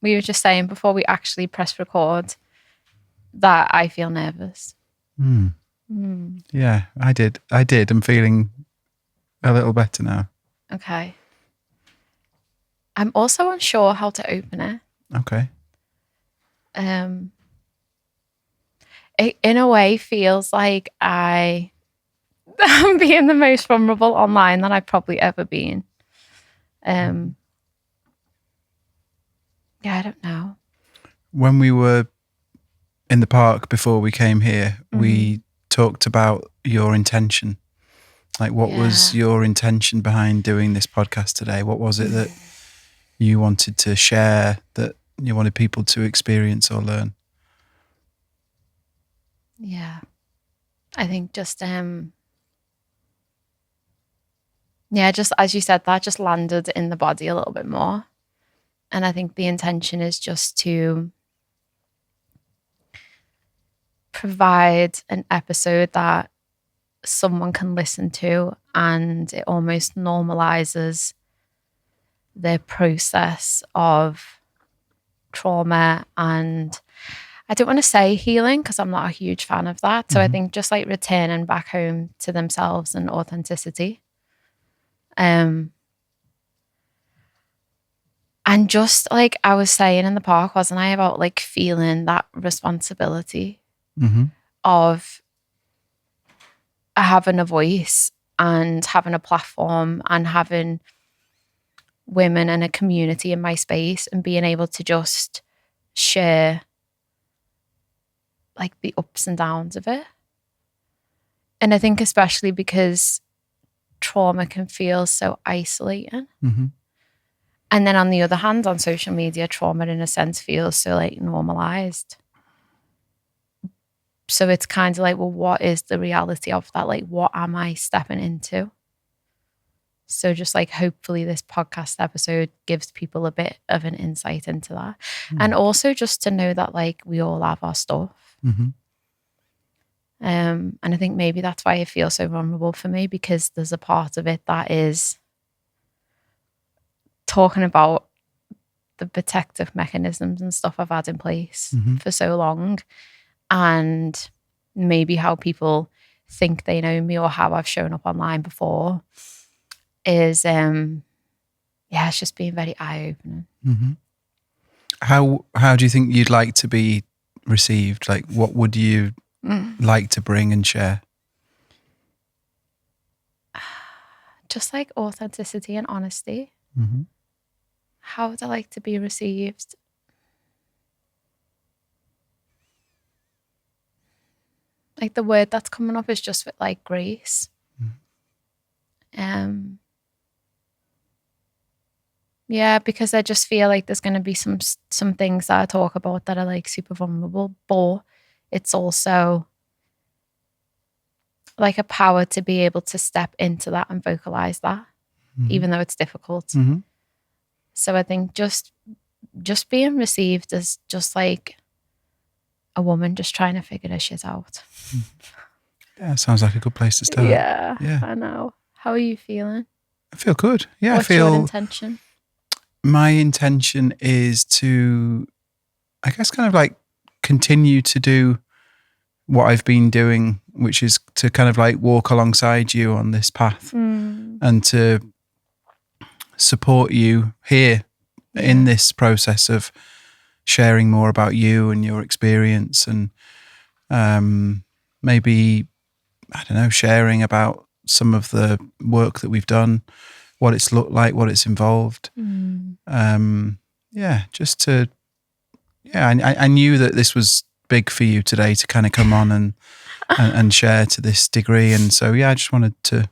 we were just saying before we actually press record that I feel nervous. Yeah, I did. I'm feeling a little better now. Okay. I'm also unsure how to open it. Okay. It in a way feels like I'm being the most vulnerable online that I've probably ever been. Yeah, I don't know. When we were in the park before we came here, we talked about your intention. Like, what was your intention behind doing this podcast today? What was it that you wanted to share, that you wanted people to experience or learn? Yeah. I think just just as you said, that just landed in the body a little bit more. And I think the intention is just to provide an episode that someone can listen to, and it almost normalizes the process of trauma. And I don't want to say healing because I'm not a huge fan of that. So I think just like returning back home to themselves and authenticity. And just like I was saying in the park, wasn't I, about like feeling that responsibility of having a voice and having a platform and having women and a community in my space and being able to just share like the ups and downs of it. And I think especially because trauma can feel so isolating. And then on the other hand, on social media, trauma in a sense feels so like normalized. So it's kind of like, well, what is the reality of that? Like, what am I stepping into? So just like, hopefully this podcast episode gives people a bit of an insight into that. And also just to know that like we all have our stuff. And I think maybe that's why it feels so vulnerable for me, because there's a part of it that is talking about the protective mechanisms and stuff I've had in place for so long, and maybe how people think they know me or how I've shown up online before is it's just been very eye-opening. How do you think you'd like to be received? Like, what would you like to bring and share? Just like authenticity and honesty. How would I like to be received? Like the word that's coming up is just with like grace. Yeah, because I just feel like there's going to be some things that I talk about that are like super vulnerable, but it's also like a power to be able to step into that and vocalize that, even though it's difficult. So I think just being received as just like a woman just trying to figure this shit out. Yeah, sounds like a good place to start. Yeah, I know. How are you feeling? I feel good. Yeah, What's your intention? My intention is to, I guess, kind of like continue to do what I've been doing, which is to kind of like walk alongside you on this path and to support you here in this process of sharing more about you and your experience, and maybe, I don't know, sharing about some of the work that we've done, what it's looked like, what it's involved. Just to, I knew that this was big for you today to kind of come on and share to this degree. And so, I just wanted to,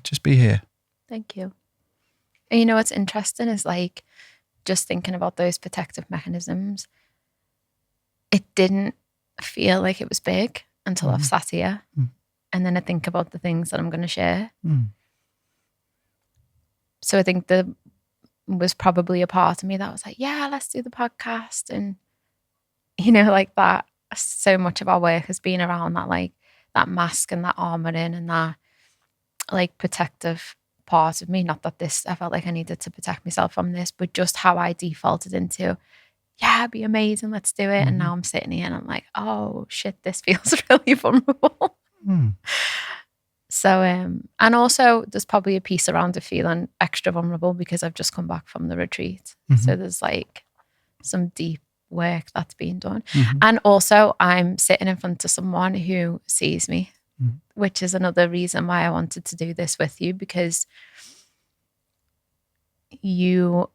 just be here. Thank you. And you know what's interesting is like, just thinking about those protective mechanisms, it didn't feel like it was big until I've sat here. And then I think about the things that I'm going to share. So I think there was probably a part of me that was like, yeah, let's do the podcast. And, you know, like that, so much of our work has been around that, like that mask and that armoring and that like protective part of me, not that I felt like I needed to protect myself from this, but just how I defaulted into, yeah, it'd be amazing, let's do it. And now I'm sitting here and I'm like, oh shit, this feels really vulnerable. So, and also there's probably a piece around it feeling extra vulnerable because I've just come back from the retreat. So there's like some deep work that's being done. And also I'm sitting in front of someone who sees me, which is another reason why I wanted to do this with you, because you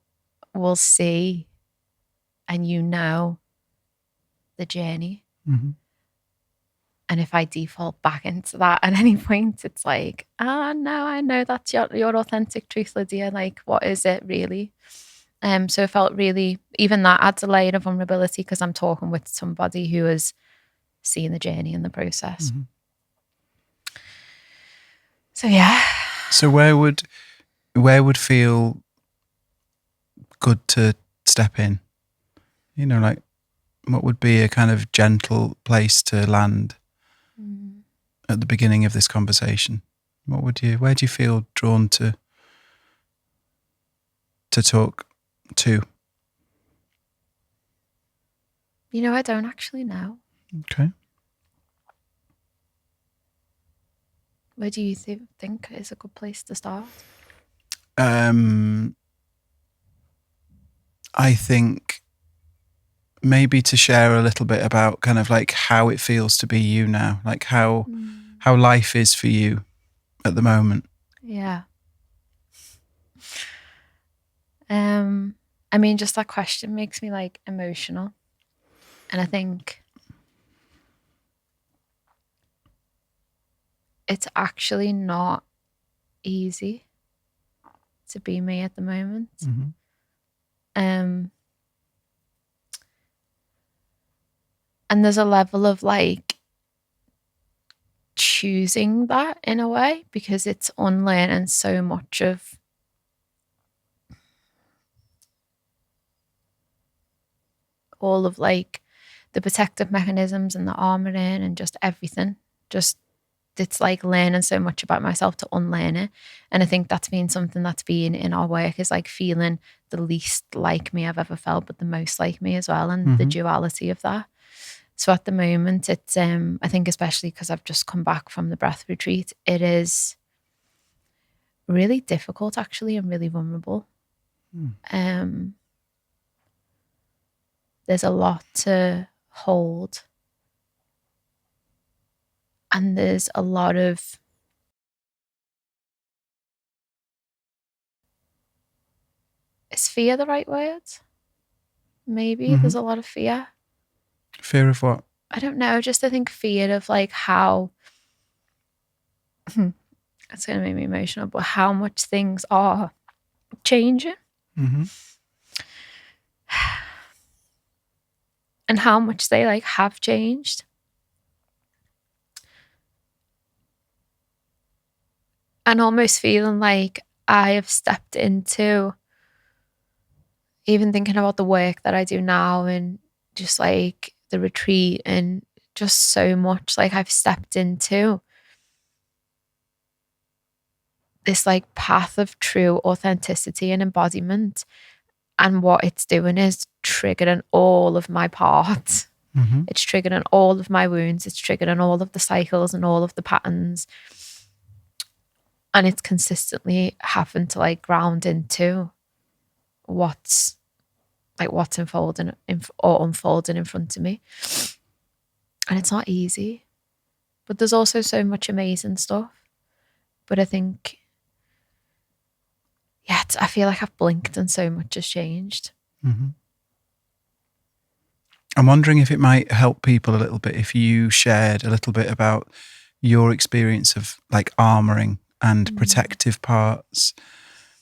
will see and you know the journey. And if I default back into that at any point, it's like, no, I know that's your authentic truth, Lydia. Like, what is it really? So it felt really, even that adds a layer of vulnerability because I'm talking with somebody who is seeing the journey and the process. So yeah. So where would feel good to step in? You know, like what would be a kind of gentle place to land at the beginning of this conversation? Where do you feel drawn to talk to? You know, I don't actually know. Okay. Where do you think is a good place to start? I think maybe to share a little bit about kind of like how it feels to be you now, like how life is for you at the moment. Yeah. I mean, just that question makes me like emotional. And I think it's actually not easy to be me at the moment. And there's a level of like choosing that in a way, because it's unlearning so much of all of like the protective mechanisms and the armoring and just everything. Just it's like learning so much about myself to unlearn it. And I think that's been something that's been in our work, is like feeling the least like me I've ever felt, but the most like me as well, and the duality of that. So at the moment, it's I think especially because I've just come back from the breath retreat, it is really difficult actually and really vulnerable. There's a lot to hold. And there's a lot of is fear the right word? Maybe there's a lot of fear. Fear of what? I don't know. Just I think fear of like how it's going to make me emotional, but how much things are changing. And how much they like have changed. And almost feeling like I have stepped into, even thinking about the work that I do now and just like the retreat and just so much, like I've stepped into this like path of true authenticity and embodiment. And what it's doing is triggering all of my parts. It's triggering all of my wounds. It's triggering all of the cycles and all of the patterns. And it's consistently having to like ground into what's unfolding in front of me. And it's not easy. But there's also so much amazing stuff. But I think, yeah, I feel like I've blinked and so much has changed. I'm wondering if it might help people a little bit if you shared a little bit about your experience of like armoring and protective parts.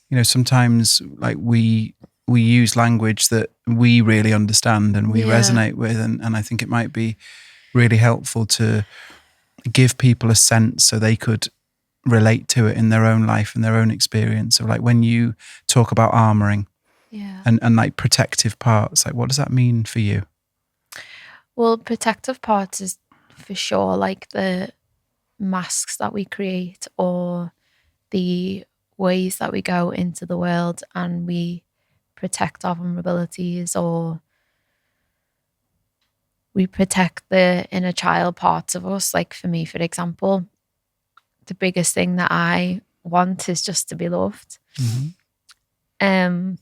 You know, sometimes like we use language that we really understand and we resonate with, and I think it might be really helpful to give people a sense so they could relate to it in their own life and their own experience. So like when you talk about armoring and like protective parts, like what does that mean for you? Well, protective parts is for sure like the masks that we create or the ways that we go into the world and we protect our vulnerabilities, or we protect the inner child parts of us. Like for me, for example, the biggest thing that I want is just to be loved. So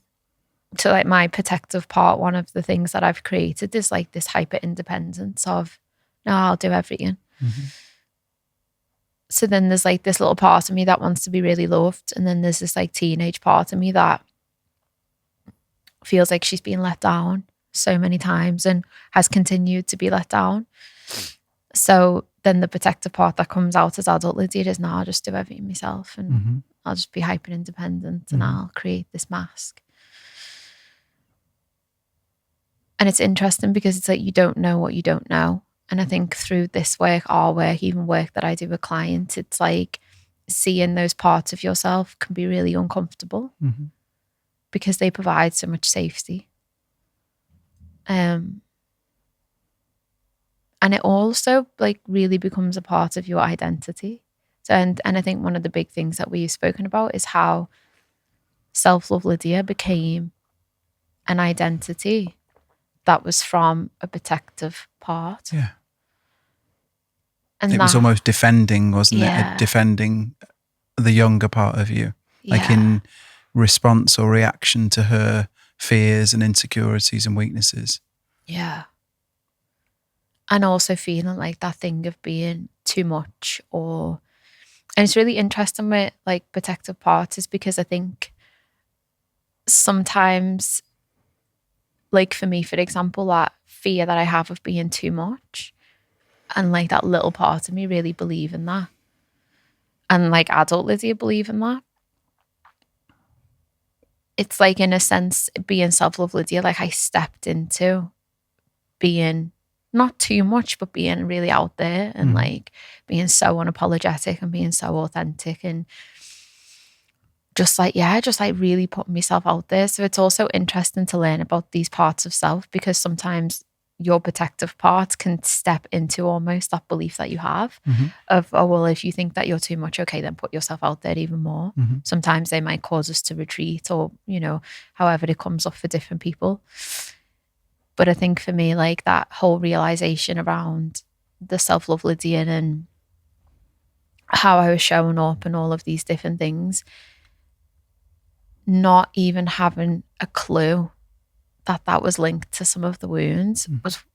like my protective part, one of the things that I've created is like this hyper independence of, no, I'll do everything. So then there's like this little part of me that wants to be really loved. And then there's this like teenage part of me that feels like she's been let down so many times and has continued to be let down. So then the protective part that comes out as adult Lydia is, now I'll just do everything myself, and I'll just be hyper independent, and I'll create this mask. And it's interesting because it's like you don't know what you don't know. And I think through this work, our work, even work that I do with clients, it's like seeing those parts of yourself can be really uncomfortable because they provide so much safety. And it also like really becomes a part of your identity. So, and I think one of the big things that we've spoken about is how self-love Lydia became an identity that was from a protective part. Yeah. And it was almost defending, wasn't it? Defending the younger part of you. Like in response or reaction to her fears and insecurities and weaknesses. Yeah. And also feeling like that thing of being too much, and it's really interesting with like protective parts is because I think sometimes, like for me, for example, that fear that I have of being too much, and like that little part of me really believe in that. And like adult Lydia believe in that. It's like in a sense being self-love Lydia, like I stepped into being not too much, but being really out there and like being so unapologetic and being so authentic and just like really putting myself out there. So it's also interesting to learn about these parts of self, because sometimes your protective part can step into almost that belief that you have of, oh, well, if you think that you're too much, okay, then put yourself out there even more. Sometimes they might cause us to retreat, or, you know, however it comes up for different people. But I think for me, like that whole realization around the self-love Lydia and how I was showing up and all of these different things, not even having a clue that was linked to some of the wounds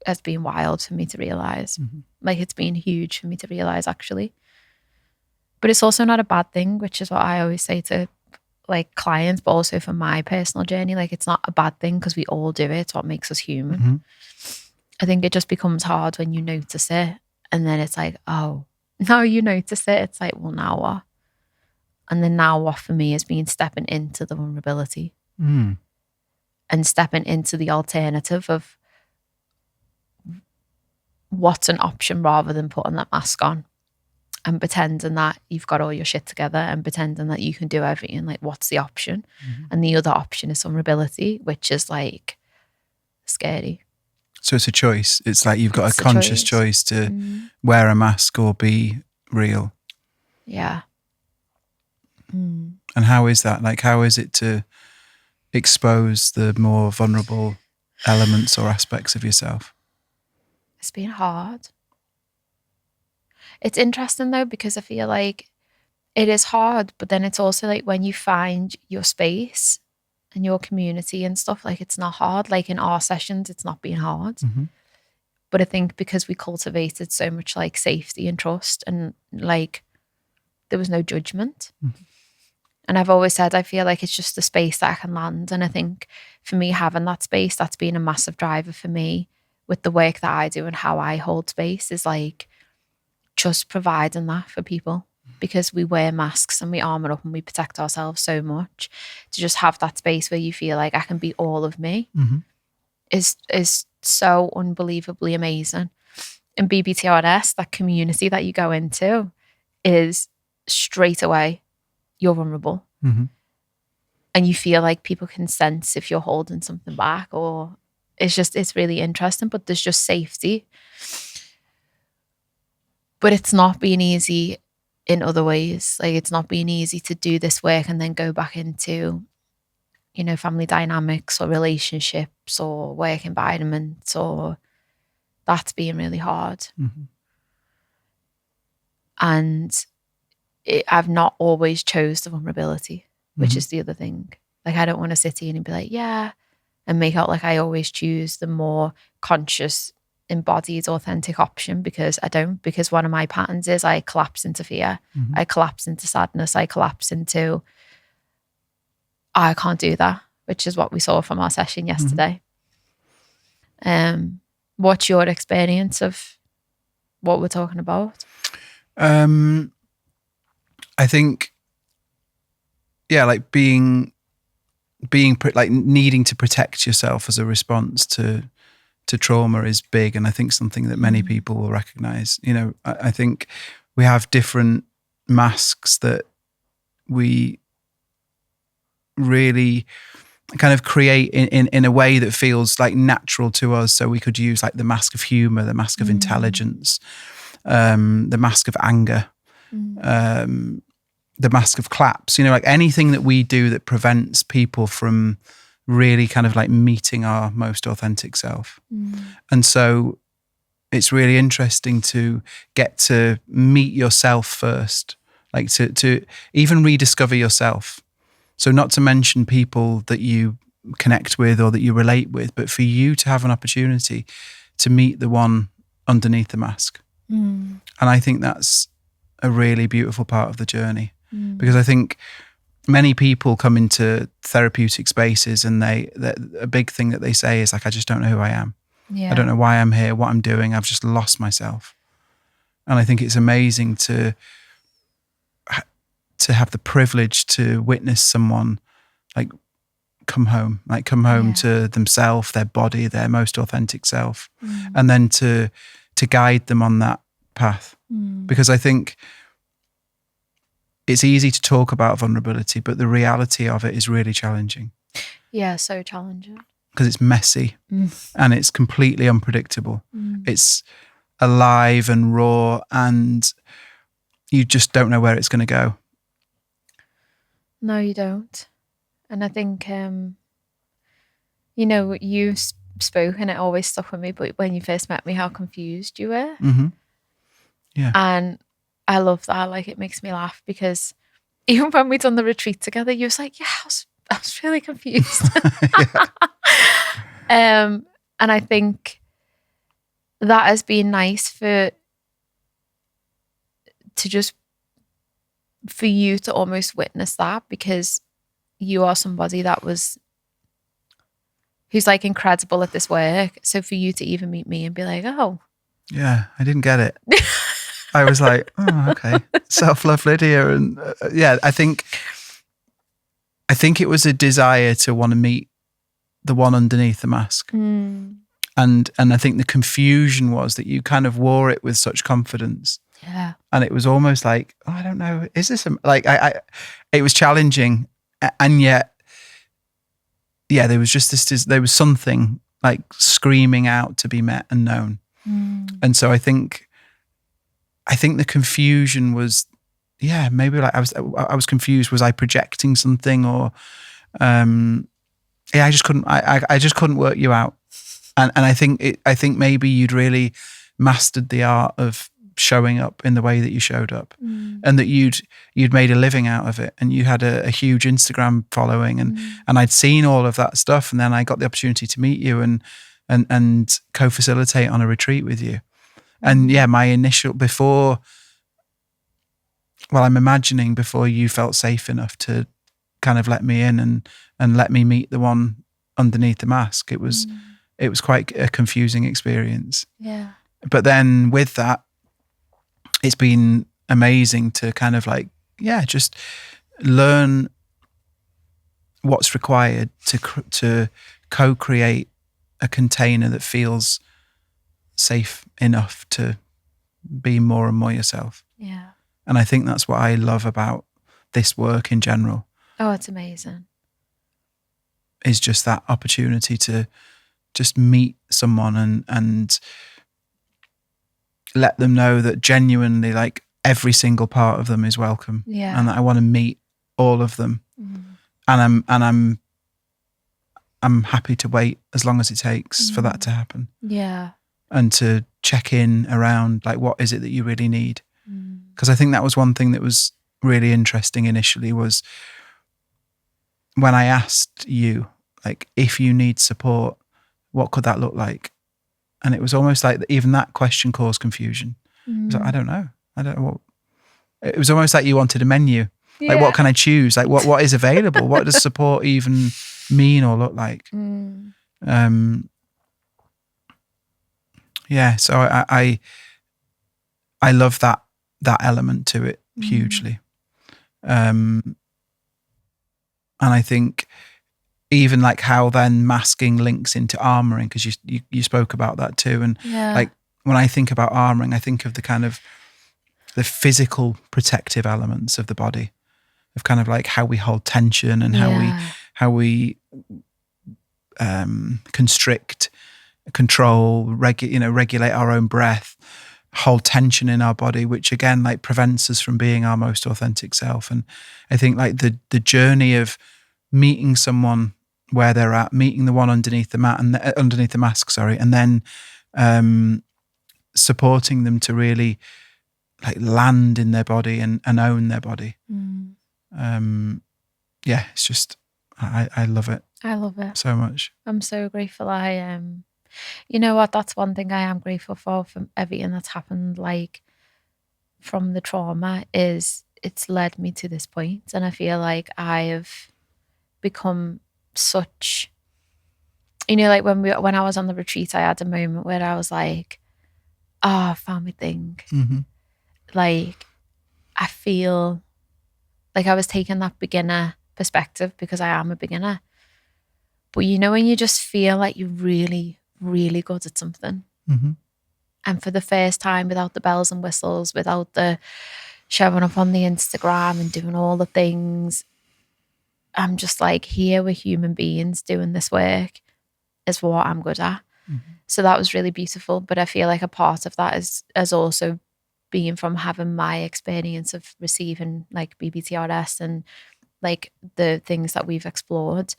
has been wild for me to realize. Like it's been huge for me to realize actually. But it's also not a bad thing, which is what I always say to like clients, but also for my personal journey, like it's not a bad thing because we all do it. It's what makes us human. I think it just becomes hard when you notice it, and then it's like, oh, now you notice it. It's like, well, now what? And then now what for me has been stepping into the vulnerability and stepping into the alternative of what's an option, rather than putting that mask on and pretending that you've got all your shit together and pretending that you can do everything. Like, what's the option? And the other option is vulnerability, which is like scary. So it's a choice. It's like you've got a conscious choice to wear a mask or be real. Yeah. And how is that? Like, how is it to expose the more vulnerable elements or aspects of yourself? It's been hard. It's interesting though, because I feel like it is hard, but then it's also like when you find your space and your community and stuff, like it's not hard. Like in our sessions, it's not been hard. But I think because we cultivated so much like safety and trust, and like there was no judgment. And I've always said, I feel like it's just the space that I can land. And I think for me, having that space, that's been a massive driver for me with the work that I do and how I hold space, is like just providing that for people, because we wear masks and we armor up and we protect ourselves so much. To just have that space where you feel like I can be all of me is so unbelievably amazing. And BBTRS, that community that you go into, is straight away you're vulnerable. And you feel like people can sense if you're holding something back, or it's really interesting, but there's just safety. But it's not been easy in other ways. Like, it's not been easy to do this work and then go back into, you know, family dynamics or relationships or work environments, or that's been really hard. And I've not always chose the vulnerability, which is the other thing. Like, I don't want to sit here and be like, yeah, and make out like I always choose the more conscious, embodied, authentic option, because I don't. Because one of my patterns is I collapse into fear. I collapse into sadness. I collapse into, I can't do that, which is what we saw from our session yesterday. What's your experience of what we're talking about? I think, yeah, like being like needing to protect yourself as a response to trauma is big, and I think something that many people will recognize. You know, I think we have different masks that we really kind of create in a way that feels like natural to us. So we could use like the mask of humor, the mask of intelligence, the mask of anger, the mask of claps, you know, like anything that we do that prevents people from really kind of like meeting our most authentic self. And so it's really interesting to get to meet yourself first, like to even rediscover yourself. So not to mention people that you connect with or that you relate with, but for you to have an opportunity to meet the one underneath the mask. And I think that's a really beautiful part of the journey, because I think many people come into therapeutic spaces and a big thing that they say is like, I just don't know who I am. I don't know why I'm here, what I'm doing. I've just lost myself. And I think it's amazing to have the privilege to witness someone like come home to themselves, their body, their most authentic self, and then to guide them on that path. Because I think it's easy to talk about vulnerability, but the reality of it is really challenging. Yeah, so challenging. Because it's messy and it's completely unpredictable. It's alive and raw, and you just don't know where it's going to go. No, you don't. And I think, you know, you spoke and it always stuck with me, but when you first met me, how confused you were. Yeah. And I love that. Like, it makes me laugh, because even when we done the retreat together, you was like, yeah, I was really confused. And I think that has been nice for you to almost witness that, because you are somebody who's like incredible at this work. So for you to even meet me and be like, oh. Yeah, I didn't get it. I was like, oh, okay. Self-love Lydia. And yeah, I think it was a desire to want to meet the one underneath the mask. And I think the confusion was that you kind of wore it with such confidence. Yeah. And it was almost like, oh, I don't know, is this it was challenging. And yet, yeah, there was just there was something like screaming out to be met and known. And so I think the confusion was, yeah, maybe like I was confused. Was I projecting something, or, yeah, I just couldn't work you out. And I think maybe you'd really mastered the art of showing up in the way that you showed up, and that you'd made a living out of it, and you had a huge Instagram following, and I'd seen all of that stuff, and then I got the opportunity to meet you and co-facilitate on a retreat with you. And yeah, my initial I'm imagining before you felt safe enough to kind of let me in and let me meet the one underneath the mask, it was quite a confusing experience. Yeah. But then with that, it's been amazing to kind of like, yeah, just learn what's required to co-create a container that feels safe enough to be more and more yourself. Yeah. And I think that's what I love about this work in general. Oh, it's amazing. Is just that opportunity to just meet someone and let them know that genuinely, like, every single part of them is welcome, Yeah. and that I want to meet all of them, and I'm happy to wait as long as it takes for that to happen. Yeah. And to check in around, like, what is it that you really need? Because I think that was one thing that was really interesting initially, was when I asked you, like, if you need support, what could that look like? And it was almost like even that question caused confusion. I was like, I don't know what. It was almost like you wanted a menu. Yeah. Like, what can I choose? Like, what is available? What does support even mean or look like? Yeah, so I love that element to it hugely. And I think even like how then masking links into armoring, because you spoke about that too. And like when I think about armoring, I think of the kind of the physical protective elements of the body, of kind of like how we hold tension and how we constrict, control, regulate our own breath, hold tension in our body, which again, like, prevents us from being our most authentic self. And I think like the journey of meeting someone where they're at, meeting the one underneath the mat and underneath the mask, and then supporting them to really like land in their body and own their body. Yeah, it's just, I love it. I love it so much. I'm so grateful. You know what? That's one thing I am grateful for from everything that's happened, like from the trauma, is it's led me to this point. And I feel like I have become such, like when I was on the retreat, I had a moment where I was like, oh, I found my thing. Like, I feel like I was taking that beginner perspective because I am a beginner. But when you just feel like you're really, really good at something. And for the first time, without the bells and whistles, without the showing up on the Instagram and doing all the things, I'm just like, here we're human beings doing this work is what I'm good at. So that was really beautiful. But I feel like a part of that is also being from having my experience of receiving like BBTRS and like the things that we've explored.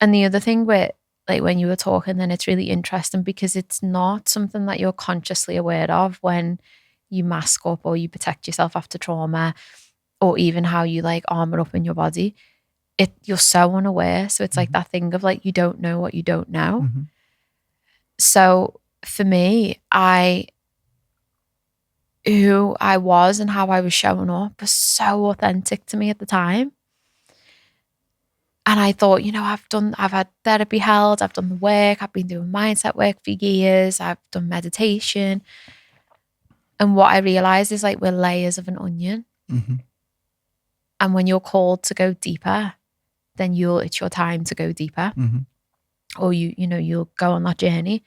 And the other thing with, like, when you were talking, then it's really interesting because it's not something that you're consciously aware of when you mask up or you protect yourself after trauma, or even how you like armor up in your body. You're so unaware. So it's like that thing of like, you don't know what you don't know. So for me, who I was and how I was showing up was so authentic to me at the time. And I thought, I've had therapy held, I've done the work, I've been doing mindset work for years, I've done meditation. And what I realized is like, we're layers of an onion. And when you're called to go deeper, then it's your time to go deeper. Or you'll go on that journey.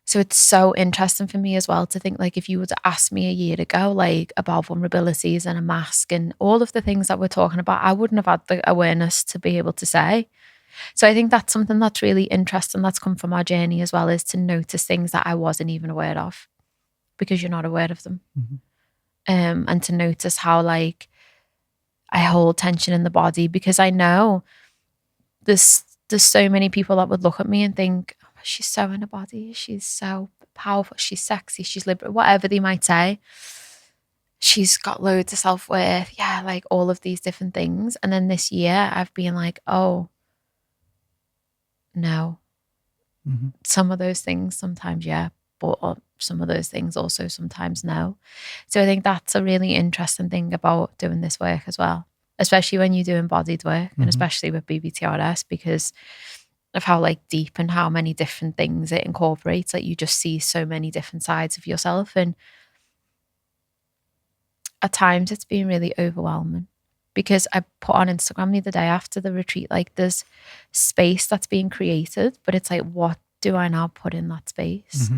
So it's so interesting for me as well to think, like, if you were to ask me a year ago, like, about vulnerabilities and a mask and all of the things that we're talking about, I wouldn't have had the awareness to be able to say. So I think that's something that's really interesting that's come from our journey as well, is to notice things that I wasn't even aware of because you're not aware of them. And to notice how, like, I hold tension in the body, because I know there's so many people that would look at me and think, oh, she's so in her body, she's so powerful, she's sexy, she's liberal, whatever they might say. She's got loads of self-worth, like all of these different things. And then this year I've been like, oh no. Some of those things sometimes but some of those things also sometimes no. So I think that's a really interesting thing about doing this work as well, especially when you do embodied work, and especially with BBTRS, because of how like deep and how many different things it incorporates. Like, you just see so many different sides of yourself, and at times it's been really overwhelming, because I put on Instagram the other day after the retreat, like, there's space that's being created, but it's like, what do I now put in that space?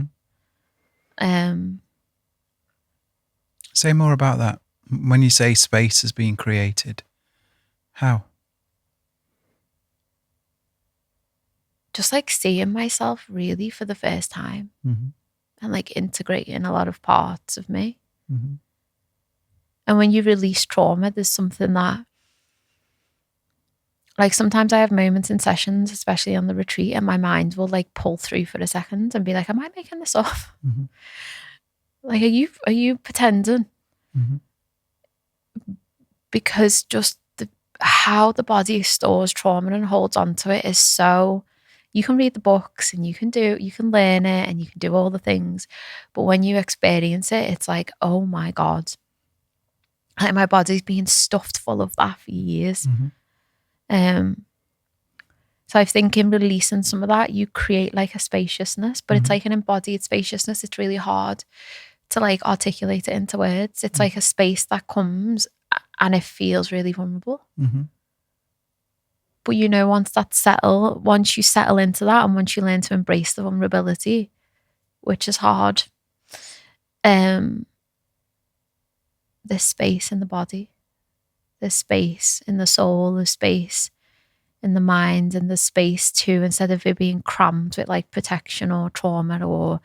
Say more about that. When you say space is being created, how? Just like seeing myself really for the first time, and like integrating a lot of parts of me. And when you release trauma, there's something that, like, sometimes I have moments in sessions, especially on the retreat, and my mind will like pull through for a second and be like, am I making this up? Mm-hmm. Like, are you pretending? Mm-hmm. Because just how the body stores trauma and holds on to it is so, you can read the books and you can learn it and you can do all the things. But when you experience it, it's like, oh my God, like my body's been stuffed full of that for years. Mm-hmm. So I think in releasing some of that, you create like a spaciousness, but it's like an embodied spaciousness. It's really hard to like articulate it into words. It's like a space that comes and it feels really vulnerable. Mm-hmm. But once you settle into that and once you learn to embrace the vulnerability, which is hard, there's space in the body, there's space in the soul, there's space in the mind, and there's space too, instead of it being crammed with like protection or trauma or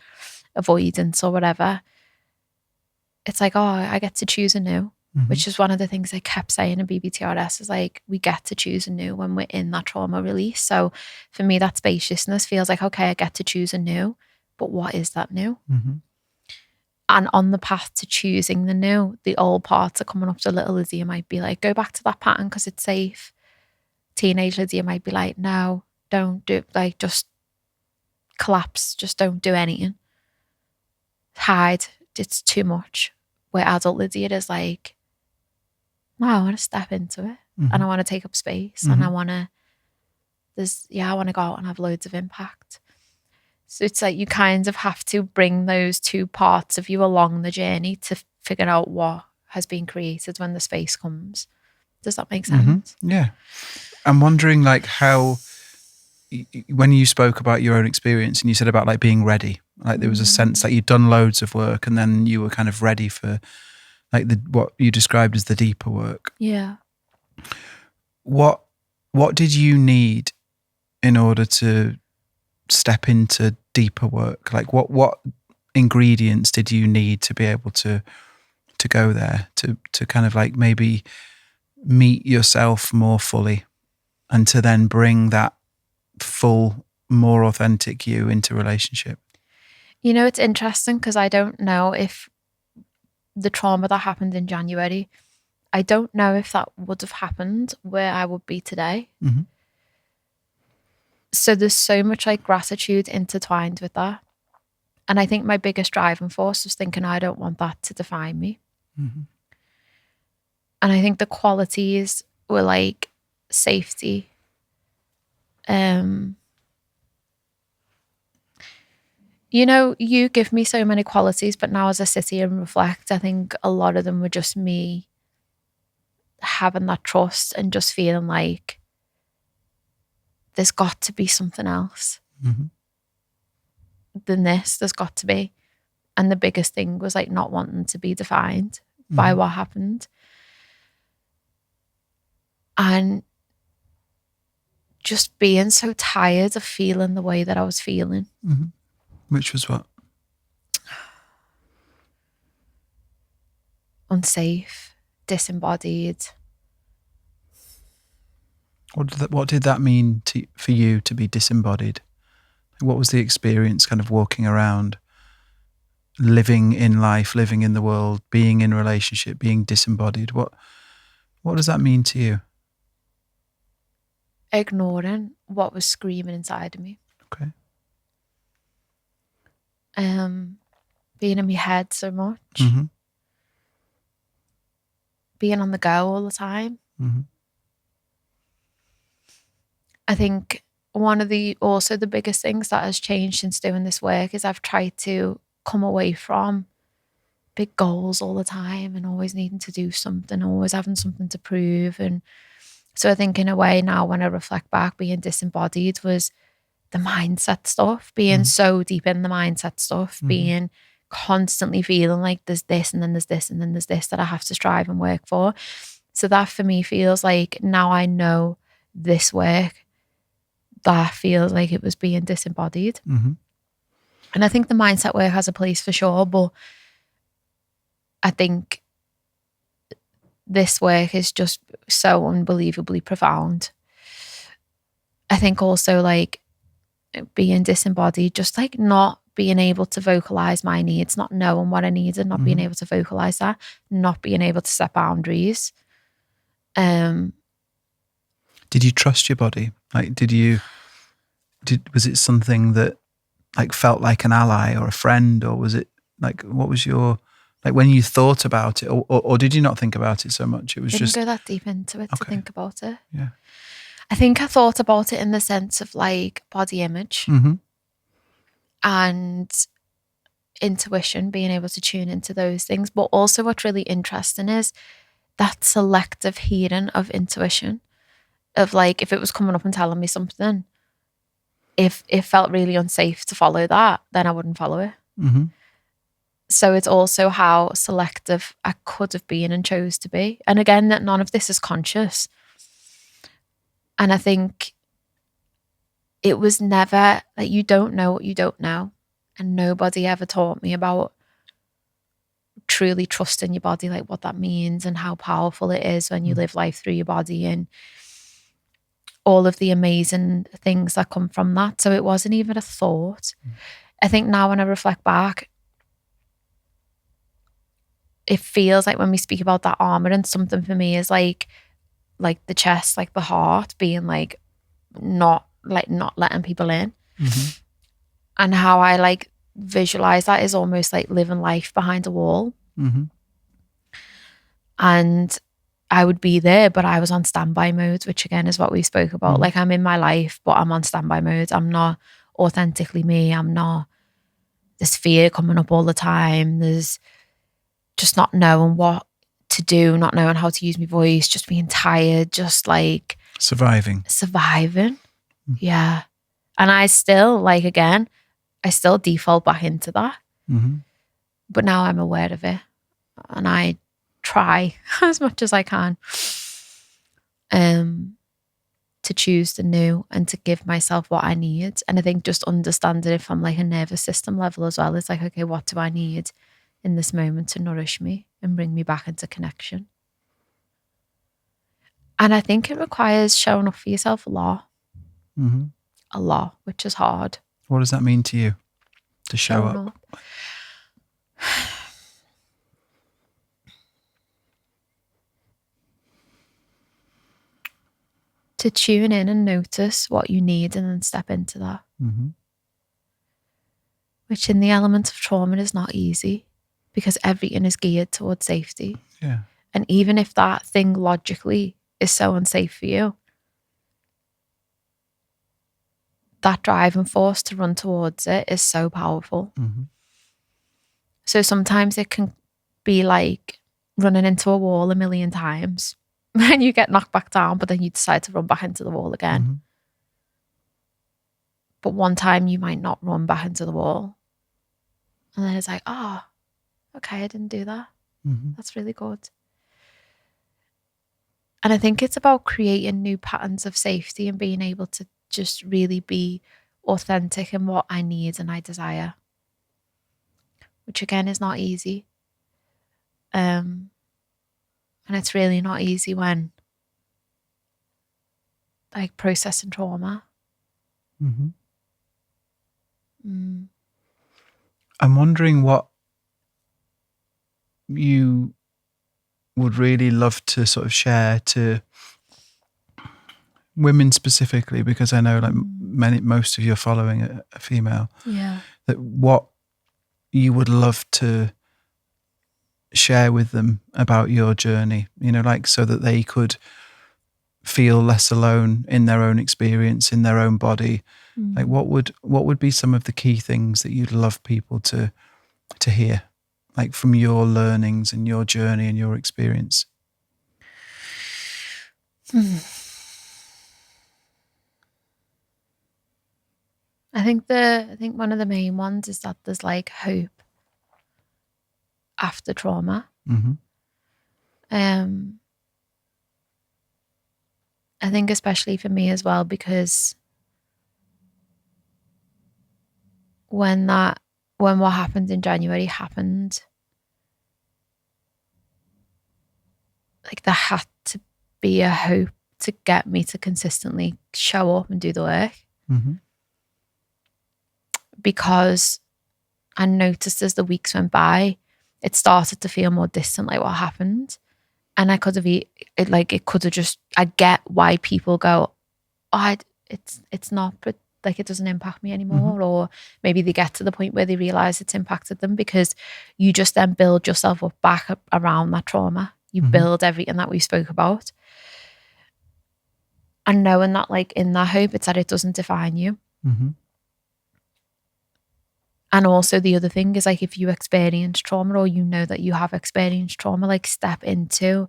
avoidance or whatever, it's like, oh, I get to choose anew. Which is one of the things I kept saying in BBTRS, is like, we get to choose anew when we're in that trauma release. So for me, that spaciousness feels like, okay, I get to choose anew, but what is that new? Mm-hmm. And on the path to choosing the new, the old parts are coming up to little Lydia might be like, go back to that pattern because it's safe. Teenage Lydia might be like, no, don't do, like, just collapse, just don't do anything. Hide, it's too much. Where adult Lydia is like, no, I want to step into it and I want to take up space and I want to go out and have loads of impact. So it's like you kind of have to bring those two parts of you along the journey to figure out what has been created when the space comes. Does that make sense? Yeah. I'm wondering like how, when you spoke about your own experience and you said about like being ready, like there was a sense that you'd done loads of work and then you were kind of ready for like what you described as the deeper work. Yeah. What did you need in order to step into deeper work? Like what ingredients did you need to be able to go there, to kind of like maybe meet yourself more fully and to then bring that full, more authentic you into relationship? You know, it's interesting because I don't know if the trauma that happened in January, I don't know if that would have happened where I would be today. Mm-hmm. So there's so much like gratitude intertwined with that. And I think my biggest driving force was thinking, I don't want that to define me. Mm-hmm. And I think the qualities were like safety, you know, you give me so many qualities, but now as I sit here and reflect, I think a lot of them were just me having that trust and just feeling like there's got to be something else than this. There's got to be. And the biggest thing was like not wanting to be defined by what happened. And just being so tired of feeling the way that I was feeling. Mm-hmm. Which was what? Unsafe, disembodied. What did that mean for you to be disembodied? What was the experience kind of walking around, living in life, living in the world, being in relationship, being disembodied? What does that mean to you? Ignoring what was screaming inside of me. Okay. Being in my head so much. Mm-hmm. Being on the go all the time. Mm-hmm. I think one of the biggest things that has changed since doing this work is I've tried to come away from big goals all the time and always needing to do something, always having something to prove. And so I think in a way now when I reflect back, being disembodied was the mindset stuff, being so deep in the mindset stuff, being constantly feeling like there's this and then there's this and then there's this that I have to strive and work for. So that for me feels like now I know this work, that feels like it was being disembodied. And I think the mindset work has a place for sure, but I think this work is just so unbelievably profound. I think also like being disembodied, just like not being able to vocalize my needs, not knowing what I need and not being able to vocalize that, not being able to set boundaries. Did you trust your body? Like, was it something that like felt like an ally or a friend, or was it like, what was your, like when you thought about it, or did you not think about it so much? It was Didn't just go that deep into it to Okay. think about it. Yeah. I think I thought about it in the sense of like body image and intuition, being able to tune into those things. But also what's really interesting is that selective hearing of intuition, of like if it was coming up and telling me something, if it felt really unsafe to follow that, then I wouldn't follow it. So it's also how selective I could have been and chose to be. And again, that none of this is conscious. And I think it was never like, you don't know what you don't know. And nobody ever taught me about truly trusting your body, like what that means and how powerful it is when you live life through your body and all of the amazing things that come from that. So it wasn't even a thought. I think now when I reflect back, it feels like when we speak about that armor, and something for me is like the chest, like the heart being like not letting people in. And how I like visualize that is almost like living life behind a wall. And I would be there, but I was on standby mode, which again is what we spoke about. Like I'm in my life, but I'm on standby mode. I'm not authentically me. I'm not, there's fear coming up all the time. There's just not knowing what to do, not knowing how to use my voice, just being tired, just like surviving. Yeah. And I still like, again, I still default back into that. But now I'm aware of it and I try as much as I can to choose the new and to give myself what I need. And I think just understanding it from like a nervous system level as well, it's like, okay, what do I need in this moment to nourish me and bring me back into connection? And I think it requires showing up for yourself a lot. A lot, which is hard. What does that mean to you, to show up? To tune in and notice what you need and then step into that. Which in the element of trauma is not easy because everything is geared towards safety. Yeah. And even if that thing logically is so unsafe for you, that driving force to run towards it is so powerful. So sometimes it can be like running into a wall a million times and you get knocked back down, but then you decide to run back into the wall again. But one time you might not run back into the wall. And then it's like, oh, okay, I didn't do that. That's really good. And I think it's about creating new patterns of safety and being able to just really be authentic in what I need and I desire, which again is not easy. And it's really not easy when like processing trauma. I'm wondering what you would really love to sort of share to women specifically, because I know like most of your following are female. Yeah. That what you would love to share with them about your journey, you know, like so that they could feel less alone in their own experience, in their own body. Like what would be some of the key things that you'd love people to hear, like from your learnings and your journey and your experience? I think one of the main ones is that there's like hope after trauma. I think especially for me as well, because when what happened in January happened, like there had to be a hope to get me to consistently show up and do the work. Mm-hmm. Because I noticed as the weeks went by, it started to feel more distant, like what happened. And I could have, it could have just, I get why people go, oh, it's not, but like it doesn't impact me anymore. Mm-hmm. Or maybe they get to the point where they realize it's impacted them, because you just then build yourself up back around that trauma. You Mm-hmm. build everything that we spoke about. And knowing that, like, in that hope, it's that it doesn't define you. Mm-hmm. And also the other thing is, like, if you experience trauma, or you know that you have experienced trauma, like, step into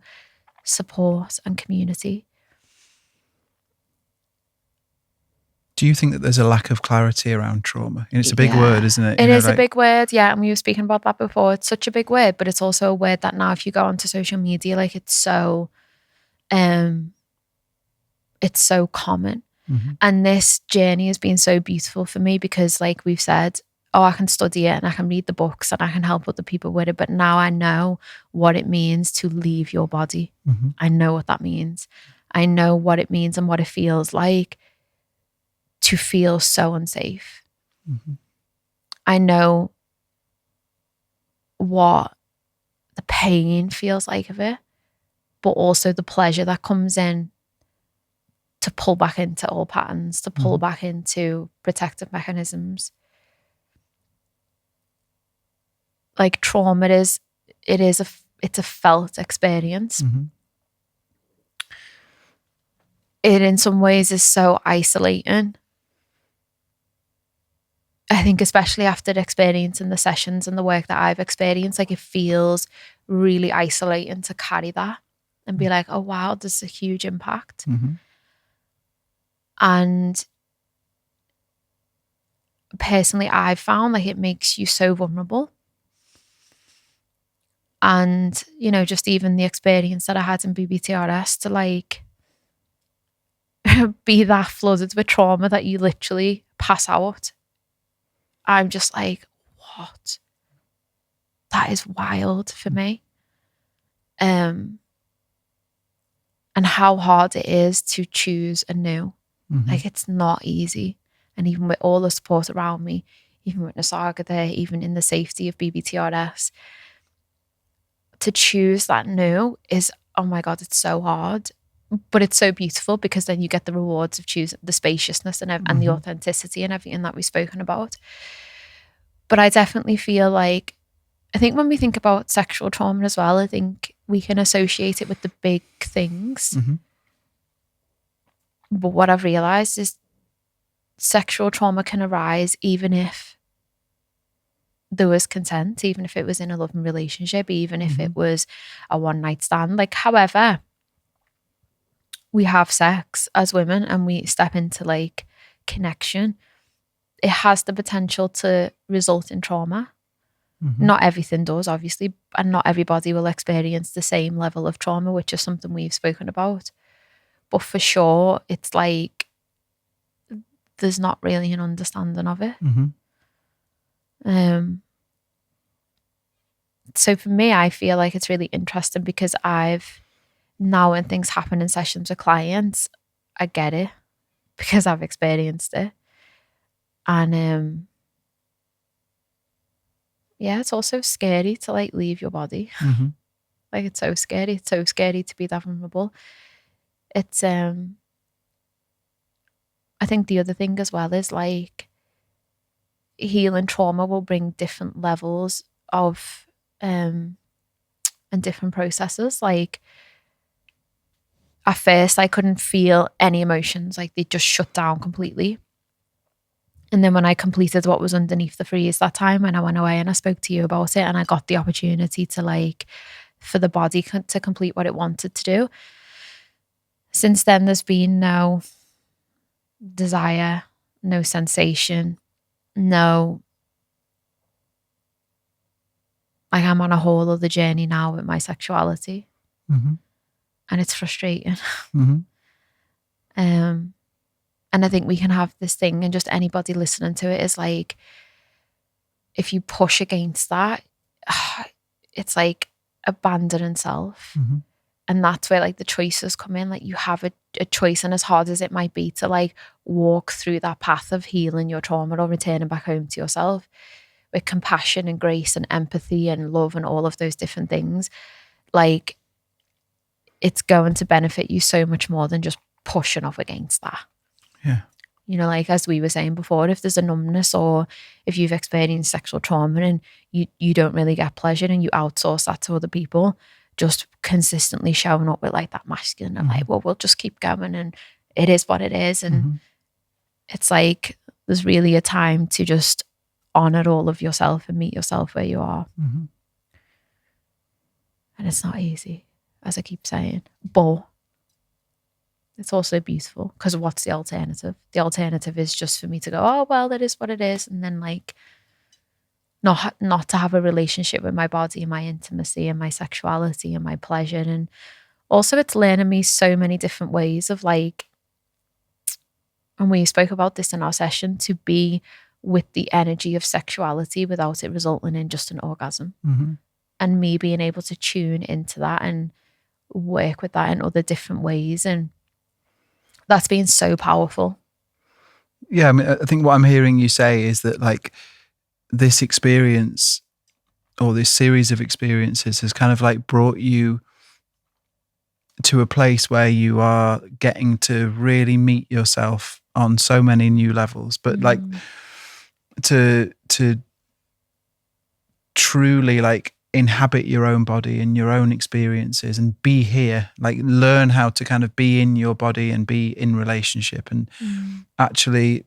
support and community. Do you think that there's a lack of clarity around trauma? And it's a big word, isn't it? It is a big word, yeah. And we were speaking about that before. It's such a big word, but it's also a word that now, if you go onto social media, like, it's so common. Mm-hmm. And this journey has been so beautiful for me, because, like we've said, oh, I can study it and I can read the books and I can help other people with it. But now I know what it means to leave your body. Mm-hmm. I know what that means. I know what it means and what it feels like to feel so unsafe. Mm-hmm. I know what the pain feels like of it, but also the pleasure that comes in to pull back into old patterns, to pull back into protective mechanisms. Like, trauma it's a felt experience. Mm-hmm. It in some ways is so isolating. I think especially after experiencing the sessions and the work that I've experienced, like, it feels really isolating to carry that and be like, oh wow, there's a huge impact. Mm-hmm. And personally, I've found, like, it makes you so vulnerable. And, you know, just even the experience that I had in BBTRS, to, like, be that flooded with trauma that you literally pass out. I'm just like, what? That is wild for me. And how hard it is to choose anew. Mm-hmm. Like, it's not easy. And even with all the support around me, even with Nasaga there, even in the safety of BBTRS, to choose that new is, oh my God, it's so hard. But it's so beautiful, because then you get the rewards of choosing the spaciousness and the authenticity and everything that we've spoken about. But I definitely feel like, I think when we think about sexual trauma as well, I think we can associate it with the big things. Mm-hmm. But what I've realized is sexual trauma can arise even if there was consent, even if it was in a loving relationship, even if it was a one-night stand. Like, however we have sex as women and we step into, like, connection, it has the potential to result in trauma. Mm-hmm. Not everything does, obviously, and not everybody will experience the same level of trauma, which is something we've spoken about. But for sure, it's like there's not really an understanding of it. Mm-hmm. So for me, I feel like it's really interesting, because I've now, when things happen in sessions with clients, I get it because I've experienced it. And yeah, it's also scary to, like, leave your body. Mm-hmm. Like, it's so scary. It's so scary to be that vulnerable. It's I think the other thing as well is, like, healing trauma will bring different levels of and different processes. Like, at first I couldn't feel any emotions, like, they just shut down completely. And then when I completed what was underneath the freeze that time, when I went away and I spoke to you about it, and I got the opportunity to, like, for the body to complete what it wanted to do, since then there's been no desire, no sensation, no, like, I'm on a whole other journey now with my sexuality. Mm-hmm. And it's frustrating. Mm-hmm. And I think we can have this thing, and just anybody listening to it is like, if you push against that, it's like abandoning self. Mm-hmm. And that's where like the choices come in. Like you have a choice, and as hard as it might be to like walk through that path of healing your trauma or returning back home to yourself with compassion and grace and empathy and love and all of those different things, like it's going to benefit you so much more than just pushing off against that. Yeah. You know, like as we were saying before, if there's a numbness or if you've experienced sexual trauma and you don't really get pleasure and you outsource that to other people, just consistently showing up with like that masculine of like, well, we'll just keep going and it is what it is. And it's like there's really a time to just honor all of yourself and meet yourself where you are. And it's not easy, as I keep saying, but it's also beautiful, because what's the alternative? The alternative is just for me to go, oh, well, it is what it is. And then like not to have a relationship with my body and my intimacy and my sexuality and my pleasure. And also it's learning me so many different ways of like, and we spoke about this in our session, to be with the energy of sexuality without it resulting in just an orgasm. And me being able to tune into that and work with that in other different ways. And that's been so powerful. Yeah, I mean, I think what I'm hearing you say is that like this experience or this series of experiences has kind of like brought you to a place where you are getting to really meet yourself on so many new levels, but like to truly like inhabit your own body and your own experiences and be here, like learn how to kind of be in your body and be in relationship and actually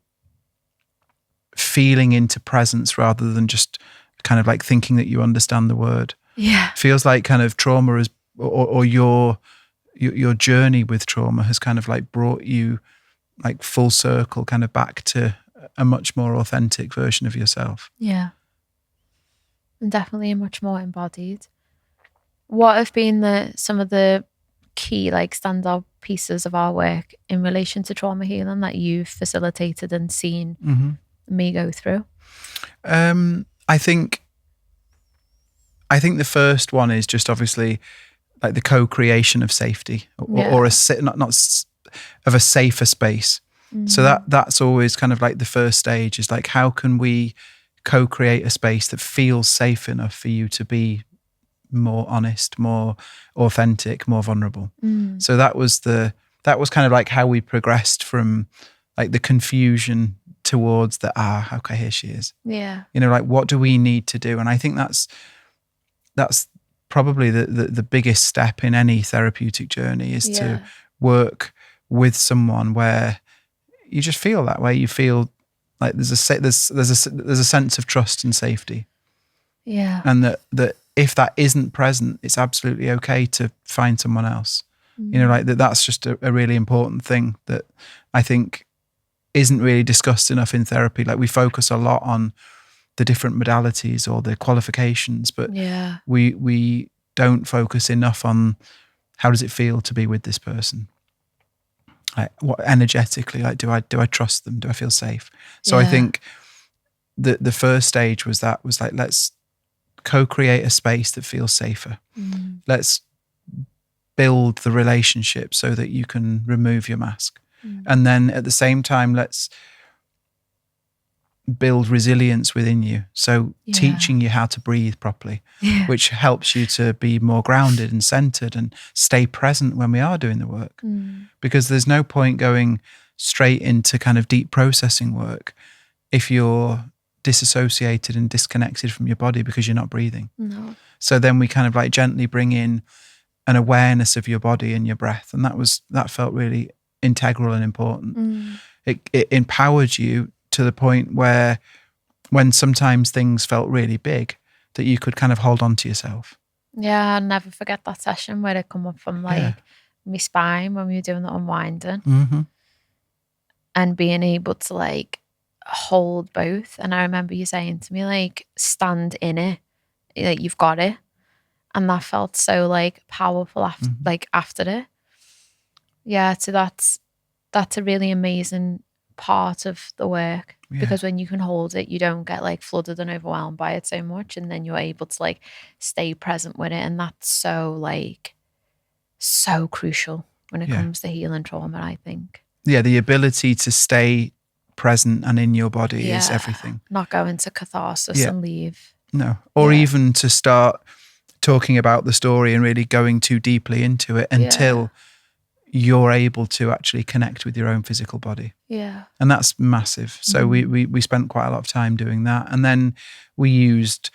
feeling into presence rather than just kind of like thinking that you understand the word. Yeah. Feels like kind of trauma is, or your journey with trauma has kind of like brought you like full circle kind of back to a much more authentic version of yourself. Yeah. And definitely much more embodied. What have been some of the key like standout pieces of our work in relation to trauma healing that you've facilitated and seen me go through? I think the first one is just obviously like the co-creation of safety or of a safer space. So that's always kind of like the first stage, is like, how can we co-create a space that feels safe enough for you to be more honest, more authentic, more vulnerable. So that was kind of like how we progressed from like the confusion towards the okay, here she is. Yeah. You know, like what do we need to do? And I think that's probably the biggest step in any therapeutic journey, is to work with someone where you just feel that way. You feel like there's a sense of trust and safety. Yeah. And that if that isn't present, it's absolutely okay to find someone else. You know, like that's just a really important thing that I think isn't really discussed enough in therapy. Like we focus a lot on the different modalities or the qualifications, but we don't focus enough on how does it feel to be with this person. Like what energetically, like do I trust them? Do I feel safe? So I think the first stage was like, let's co-create a space that feels safer. Let's build the relationship so that you can remove your mask. And then at the same time, let's build resilience within you. So teaching you how to breathe properly, which helps you to be more grounded and centered and stay present when we are doing the work. Because there's no point going straight into kind of deep processing work if you're disassociated and disconnected from your body because you're not breathing. No. So then we kind of like gently bring in an awareness of your body and your breath. And that felt really integral and important. It empowered you to the point where when sometimes things felt really big, that you could kind of hold on to yourself. Yeah, I'll never forget that session where it come up from like my spine when we were doing the unwinding and being able to like hold both. And I remember you saying to me like, stand in it, like you've got it. And that felt so like powerful after it. Yeah, so that's a really amazing part of the work, because when you can hold it, you don't get like flooded and overwhelmed by it so much, and then you're able to like stay present with it. And that's so like so crucial when it Yeah. comes to healing trauma, I think. Yeah, the ability to stay present and in your body is everything. Not go into catharsis Yeah. and leave. No. Or Yeah. even to start talking about the story and really going too deeply into it until you're able to actually connect with your own physical body. Yeah. And that's massive. So we spent quite a lot of time doing that. And then we used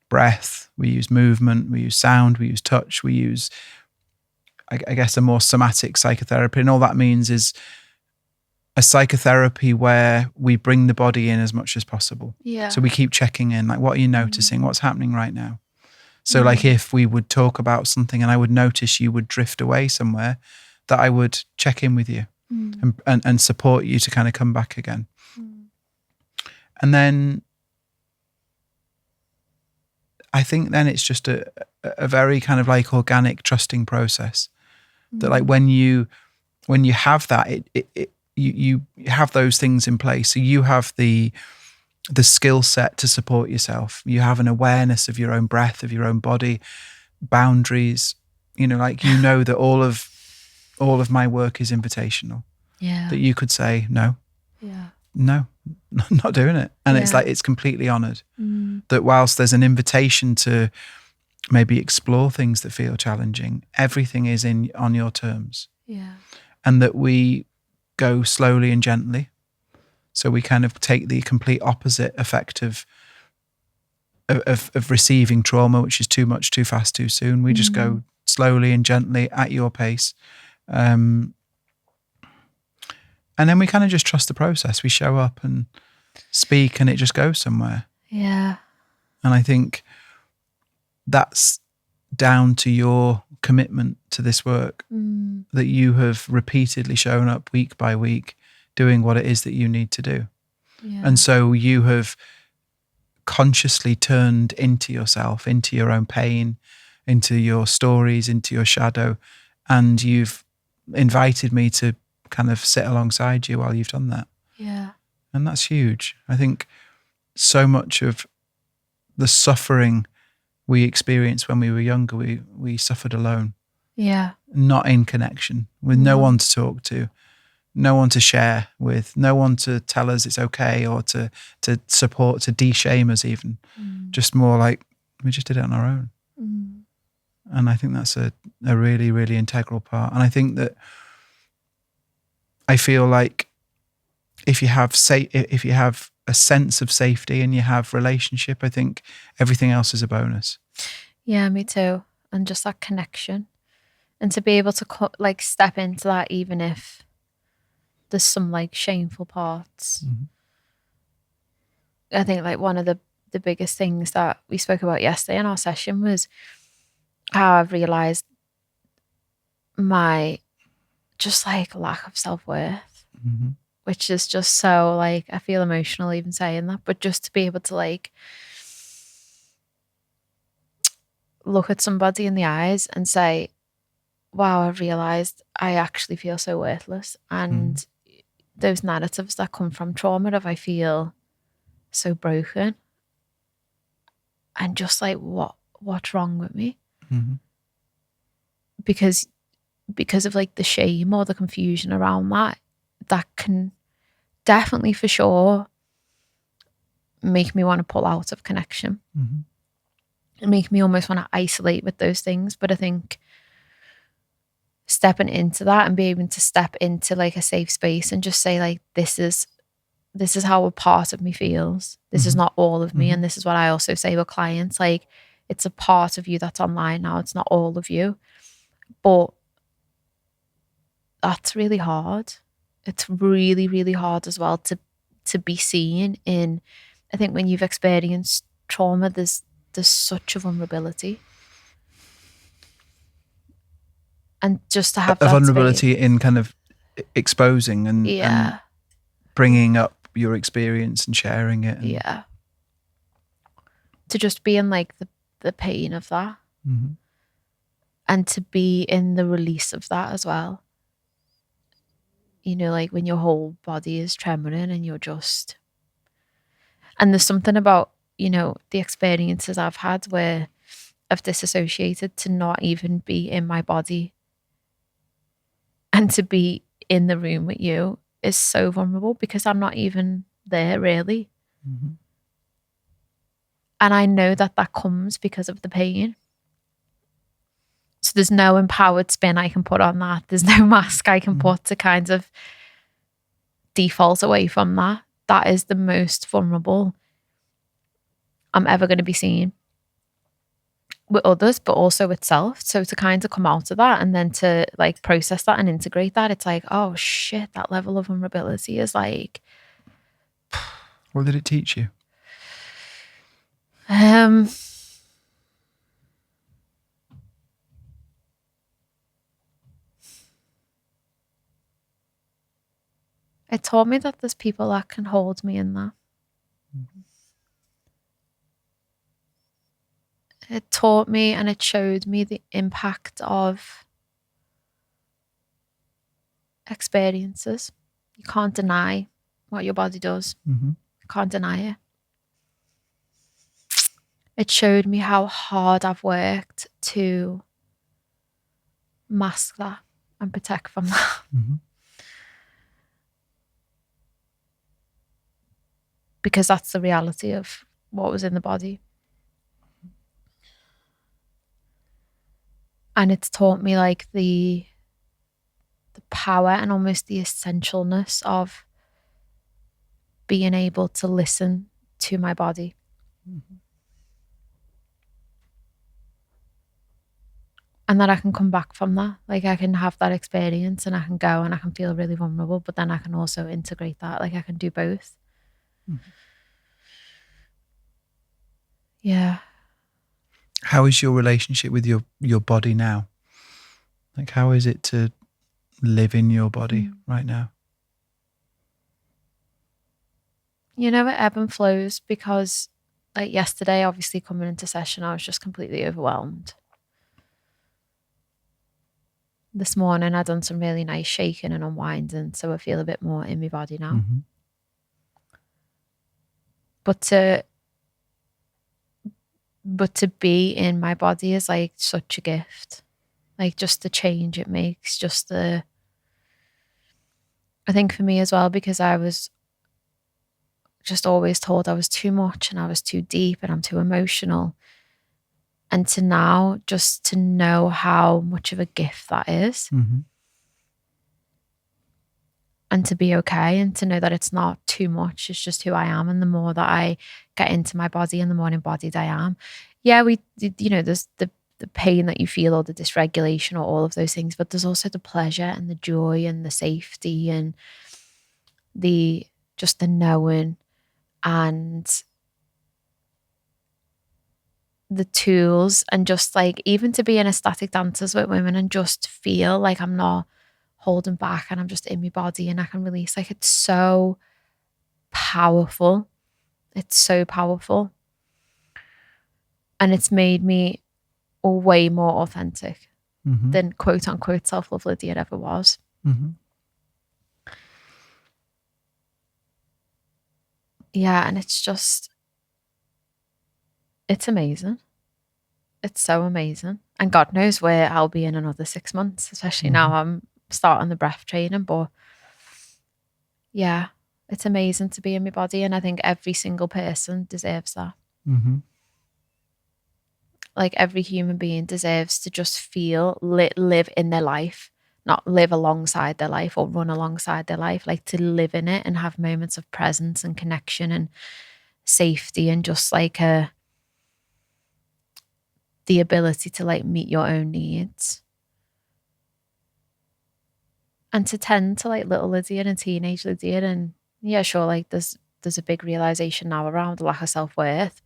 breath, we used movement, we used sound, we used touch, we use, I guess, a more somatic psychotherapy. And all that means is a psychotherapy where we bring the body in as much as possible. Yeah. So we keep checking in, like, what are you noticing? What's happening right now? So like if we would talk about something and I would notice you would drift away somewhere, that I would check in with you and support you to kind of come back again. And then I think then it's just a very kind of like organic trusting process that like when you have that, you have those things in place. So you have the skill set to support yourself. You have an awareness of your own breath, of your own body, boundaries, like, that all of my work is invitational. Yeah. That you could say, no, Yeah. no, I'm not doing it. And it's like, it's completely honored that whilst there's an invitation to maybe explore things that feel challenging, everything is on your terms. Yeah. And that we go slowly and gently. So we kind of take the complete opposite effect of receiving trauma, which is too much, too fast, too soon. We just go slowly and gently at your pace. And then we kind of just trust the process. We show up and speak and it just goes somewhere. Yeah. And I think that's down to your commitment to this work, that you have repeatedly shown up week by week doing what it is that you need to do. Yeah. And so you have consciously turned into yourself, into your own pain, into your stories, into your shadow, and you've invited me to kind of sit alongside you while you've done that. Yeah. And that's huge. I think so much of the suffering we experienced when we were younger, we suffered alone. Yeah. Not in connection, with no one to talk to, no one to share with, no one to tell us it's okay or to support, to de-shame us even. Just more like we just did it on our own. And I think that's a really, really integral part. And I think that I feel like if you have a sense of safety and you have relationship, I think everything else is a bonus. Yeah, me too. And just that connection. And to be able to step into that even if there's some like shameful parts. I think like one of the biggest things that we spoke about yesterday in our session was how I've realised my just like lack of self-worth, which is just so like, I feel emotional even saying that, but just to be able to like look at somebody in the eyes and say, wow, I've realised I actually feel so worthless. And those narratives that come from trauma of I feel so broken and just like what's wrong with me? Because of like the shame or the confusion around that can definitely for sure make me want to pull out of connection. It make me almost want to isolate with those things. But I think stepping into that and being able to step into like a safe space and just say like, this is how a part of me feels. This is not all of me. And this is what I also say with clients, like it's a part of you that's online now. It's not all of you. But that's really hard. It's really, really hard as well to be seen in. I think when you've experienced trauma, there's such a vulnerability. And just to have a that vulnerability space. in kind of exposing and bringing up your experience and sharing it. And to just be in like the pain of that. And to be in the release of that as well. Like when your whole body is trembling and you're just, and there's something about, the experiences I've had where I've disassociated to not even be in my body and to be in the room with you is so vulnerable because I'm not even there really. Mm-hmm. And I know that that comes because of the pain. So there's no empowered spin I can put on that. There's no mask I can put to kind of default away from that. That is the most vulnerable I'm ever going to be seen with others, but also with self. So to kind of come out of that and then to like process that and integrate that, it's like, oh shit, that level of vulnerability is like. What did it teach you? It taught me that there's people that can hold me in that. It taught me and it showed me the impact of experiences. You can't deny what your body does. Mm-hmm. You can't deny it. It showed me how hard I've worked to mask that and protect from that. Mm-hmm. Because that's the reality of what was in the body. And it's taught me like the power and almost the essentialness of being able to listen to my body. Mm-hmm. And that I can come back from that. Like I can have that experience and I can go and I can feel really vulnerable, but then I can also integrate that. Like I can do both. Mm-hmm. Yeah. How is your relationship with your body now? Like, how is it to live in your body right now? You know, it ebb and flows because like yesterday, obviously coming into session, I was just completely overwhelmed. This morning, I'd done some really nice shaking and unwinding, so I feel a bit more in my body now. Mm-hmm. But to be in my body is like such a gift. Like just the change it makes, I think for me as well, because I was just always told I was too much and I was too deep and I'm too emotional. And to now just to know how much of a gift that is. Mm-hmm. And to be okay and to know that it's not too much. It's just who I am. And the more that I get into my body and the more embodied I am. Yeah, there's the pain that you feel or the dysregulation or all of those things, but there's also the pleasure and the joy and the safety and the knowing and the tools and just like even to be in ecstatic dances with women and just feel like I'm not holding back and I'm just in my body and I can release. Like it's so powerful. It's so powerful. And it's made me way more authentic than quote unquote self-love Lydia ever was. Mm-hmm. Yeah, and it's amazing. It's so amazing. And God knows where I'll be in another 6 months, especially now I'm starting the breath training. But yeah, it's amazing to be in my body. And I think every single person deserves that. Mm-hmm. Like every human being deserves to just feel, live in their life, not live alongside their life or run alongside their life, like to live in it and have moments of presence and connection and safety and just like the ability to like meet your own needs. And to tend to like little Lydia and teenage Lydia. And yeah, sure, like there's a big realization now around the lack of self-worth.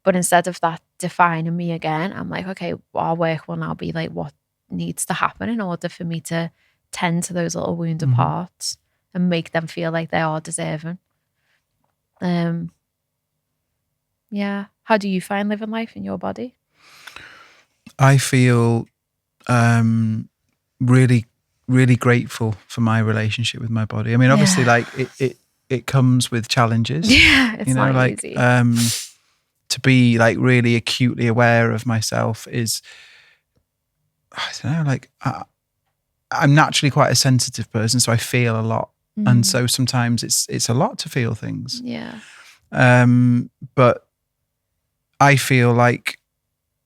But instead of that defining me again, I'm like, okay, our work will now be like what needs to happen in order for me to tend to those little wounded parts and make them feel like they are deserving. Yeah. How do you find living life in your body? I feel really, really grateful for my relationship with my body. I mean, obviously, like it comes with challenges. Yeah, it's not like easy. to be like really acutely aware of myself is, I don't know, like I'm naturally quite a sensitive person, so I feel a lot. And so sometimes it's a lot to feel things. Yeah. But I feel like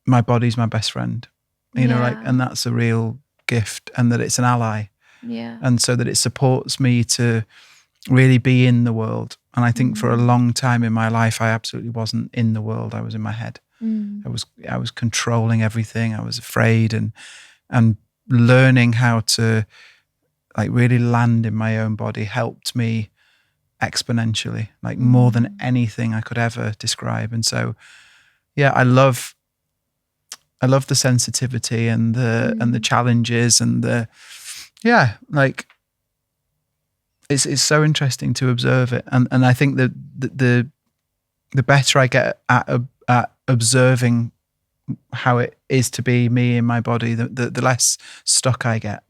my body's my best friend, you know, like, and that's a real gift, and that it's an ally. Yeah. And so that it supports me to really be in the world. And I think for a long time in my life, I absolutely wasn't in the world. I was in my head. I was controlling everything. I was afraid, and learning how to like really land in my own body helped me exponentially, like more than anything I could ever describe. And so, yeah, I love the sensitivity and the challenges and like it's so interesting to observe it. And I think that the better I get at observing how it is to be me in my body, the less stuck I get.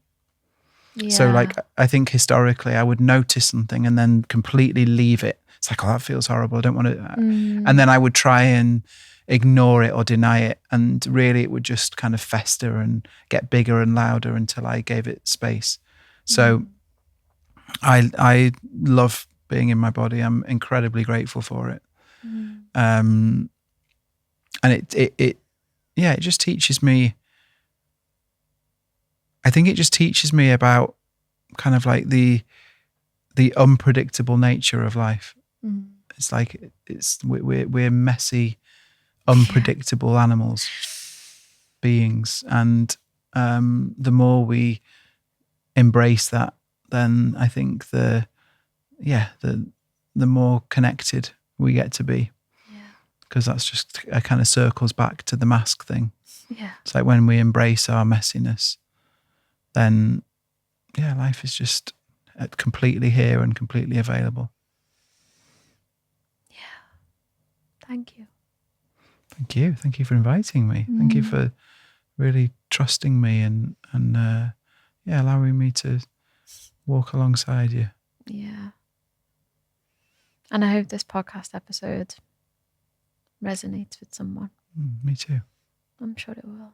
Yeah. So like, I think historically I would notice something and then completely leave it. It's like, oh, that feels horrible. I don't want to. And then I would try and ignore it or deny it. And really it would just kind of fester and get bigger and louder until I gave it space. So I love being in my body. I'm incredibly grateful for it. And it just teaches me. I think it just teaches me about kind of like the unpredictable nature of life. It's like we're messy, unpredictable animals, beings, and the more we embrace that, then I think the more connected we get to be. Because that's just it kind of circles back to the mask thing. Yeah. It's like when we embrace our messiness, then life is just completely here and completely available. Thank you. Thank you for inviting me. Thank you for really trusting me and allowing me to walk alongside you. Yeah. And I hope this podcast episode resonates with someone. Me too. I'm sure it will.